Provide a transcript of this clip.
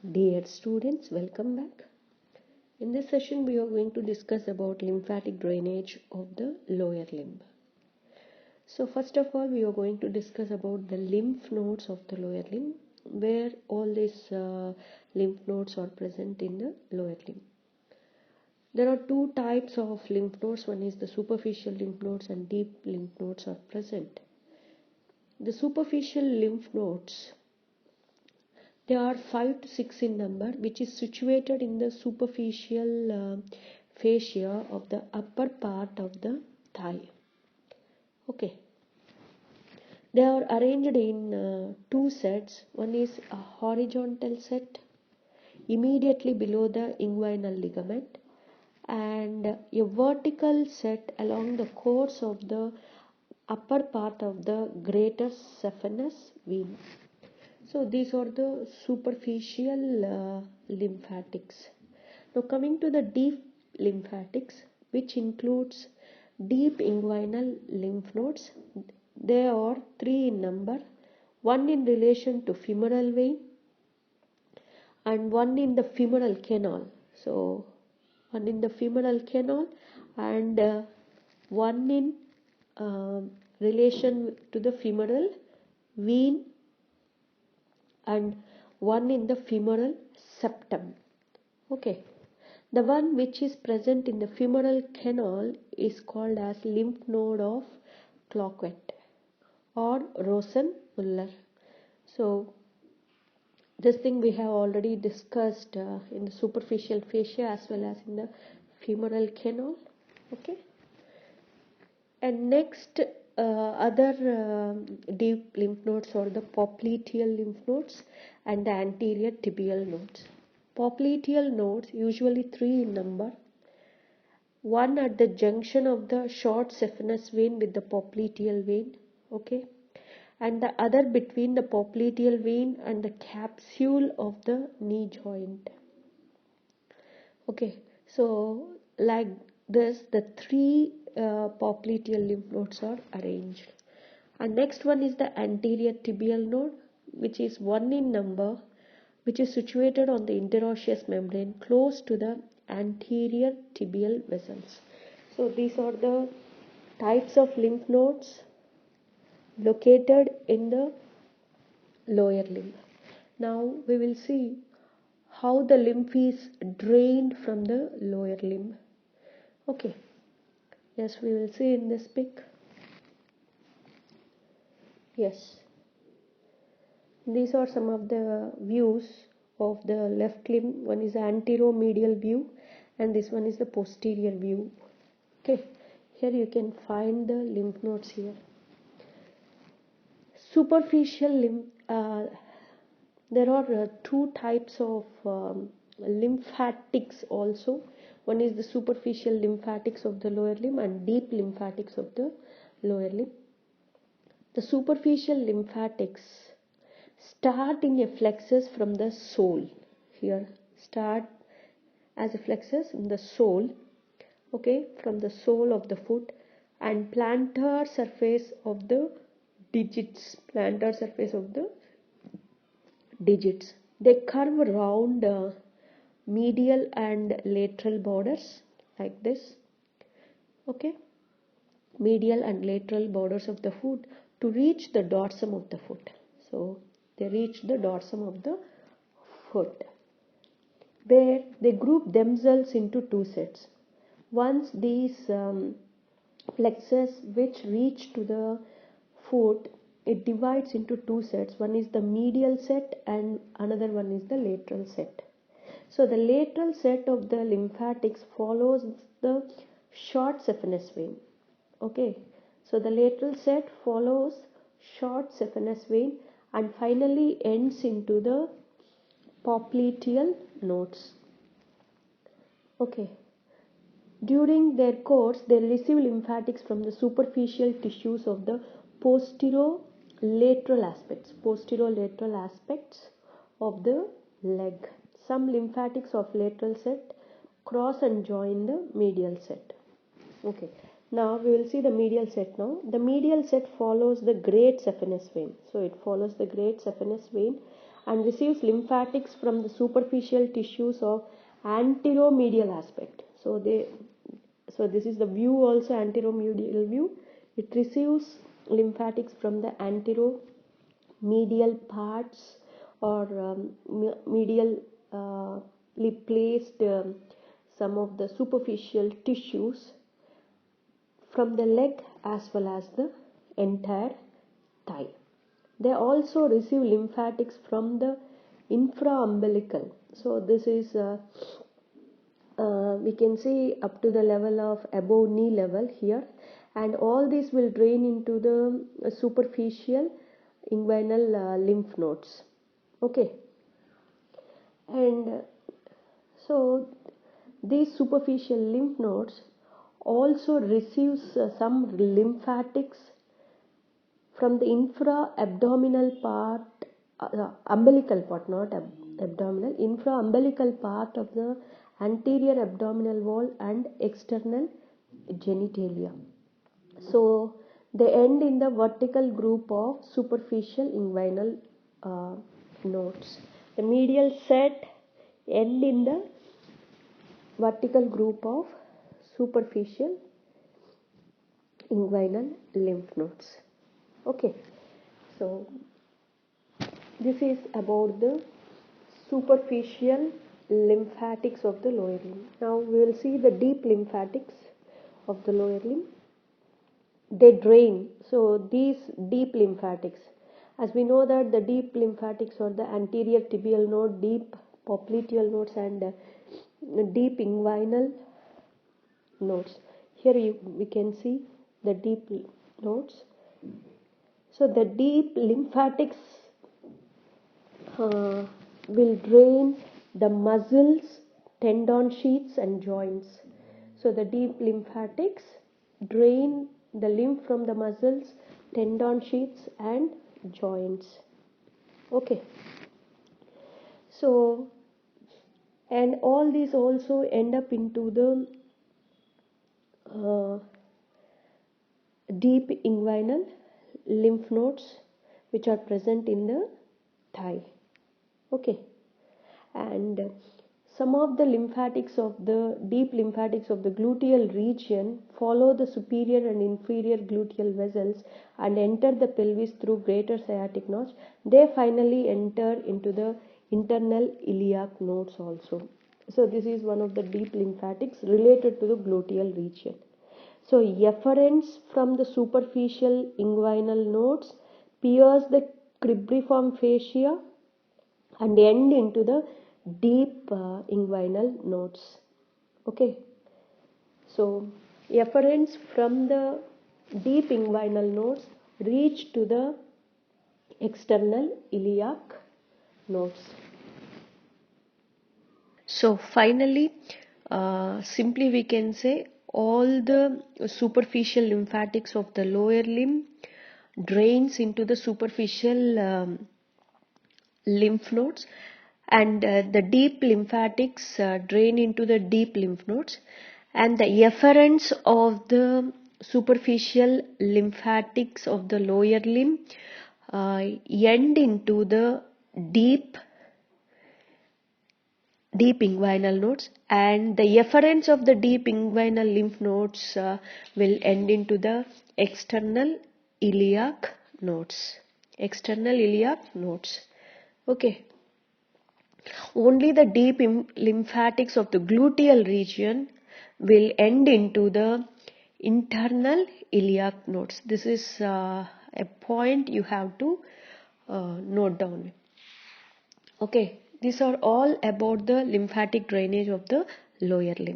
Dear students, welcome back. In this session, we are going to discuss about lymphatic drainage of the lower limb. So first of all, we are going to discuss about the lymph nodes of the lower limb, where all these lymph nodes are present in the lower limb. There are two types of lymph nodes. One is the superficial lymph nodes and deep lymph nodes are present. The superficial lymph nodes, they are 5 to 6 in number, which is situated in the superficial fascia of the upper part of the thigh. Okay. They are arranged in two sets. One is a horizontal set immediately below the inguinal ligament and a vertical set along the course of the upper part of the greater saphenous vein. So these are the superficial lymphatics. Now coming to the deep lymphatics, which includes deep inguinal lymph nodes. They are 3 in number, one in relation to femoral vein and one in the femoral canal. So one in the femoral canal and one in relation to the femoral vein and one in the femoral septum. Okay. The one which is present in the femoral canal is called as lymph node of Cloquet or Rosenmuller. So this thing we have already discussed in the superficial fascia as well as in the femoral canal. Okay. And next other deep lymph nodes are the popliteal lymph nodes and the anterior tibial nodes. Popliteal nodes, usually 3 in number, one at the junction of the short saphenous vein with the popliteal vein, okay, and the other between the popliteal vein and the capsule of the knee joint. Okay, so like this, the 3 popliteal lymph nodes are arranged. And next one is the anterior tibial node, which is 1 in number, which is situated on the interosseous membrane close to the anterior tibial vessels. So these are the types of lymph nodes located in the lower limb. Now we will see how the lymph is drained from the lower limb. Okay. Yes, we will see in this pic. Yes. These are some of the views of the left limb. One is the anteromedial view and this one is the posterior view. Okay. Here you can find the lymph nodes here. Superficial lymph, there are 2 types of lymphatics also. One is the superficial lymphatics of the lower limb and deep lymphatics of the lower limb. The superficial lymphatics start in a flexus from the sole. Here start as a flexus in the sole, okay, from the sole of the foot and plantar surface of the digits. They curve around medial and lateral borders like this, okay, medial and lateral borders of the foot to reach the dorsum of the foot. So they reach the dorsum of the foot, where they group themselves into 2 sets. Once these plexus which reach to the foot, it divides into 2 sets. One is the medial set and another one is the lateral set. So the lateral set of the lymphatics follows the short saphenous vein. Okay, so the lateral set follows short saphenous vein and finally ends into the popliteal nodes. Okay, during their course they receive lymphatics from the superficial tissues of the posterolateral aspects of the leg. Some lymphatics of lateral set cross and join the medial set. Okay, now we will see the medial set now. The medial set follows the great saphenous vein. So it follows the great saphenous vein and receives lymphatics from the superficial tissues of anteromedial aspect. So this is the view also, anteromedial view. It receives lymphatics from the anteromedial parts or medially placed some of the superficial tissues from the leg as well as the entire thigh. They also receive lymphatics from the infraumbilical. So this is we can see up to the level of above knee level here, and all these will drain into the superficial inguinal lymph nodes. Okay, and so these superficial lymph nodes also receives some lymphatics from the infra-abdominal part, umbilical part, not abdominal, infra-umbilical part of the anterior abdominal wall and external genitalia. So they end in the vertical group of superficial inguinal nodes. The medial set end in the vertical group of superficial inguinal lymph nodes. Okay, so this is about the superficial lymphatics of the lower limb. Now we will see the deep lymphatics of the lower limb. They drain. So these deep lymphatics, as we know that the deep lymphatics are the anterior tibial node, deep popliteal nodes, and deep inguinal nodes. Here we can see the deep nodes. So the deep lymphatics will drain the muscles, tendon sheaths and joints. So the deep lymphatics drain the lymph from the muscles, tendon sheaths and joints. Okay. So, and all these also end up into the deep inguinal lymph nodes which are present in the thigh. Okay, and some of the lymphatics of the deep lymphatics of the gluteal region follow the superior and inferior gluteal vessels and enter the pelvis through greater sciatic notch. They finally enter into the internal iliac nodes also. So this is one of the deep lymphatics related to the gluteal region. So efferents from the superficial inguinal nodes pierce the cribriform fascia and end into the deep inguinal nodes. Okay, so efferents from the deep inguinal nodes reach to the external iliac nodes. So finally, simply we can say all the superficial lymphatics of the lower limb drains into the superficial lymph nodes, and the deep lymphatics drain into the deep lymph nodes, and the efferents of the superficial lymphatics of the lower limb end into the deep inguinal nodes, and the efferents of the deep inguinal lymph nodes will end into the external iliac nodes. Okay. Only the deep lymphatics of the gluteal region will end into the internal iliac nodes. This is a point you have to note down. Okay, these are all about the lymphatic drainage of the lower limb.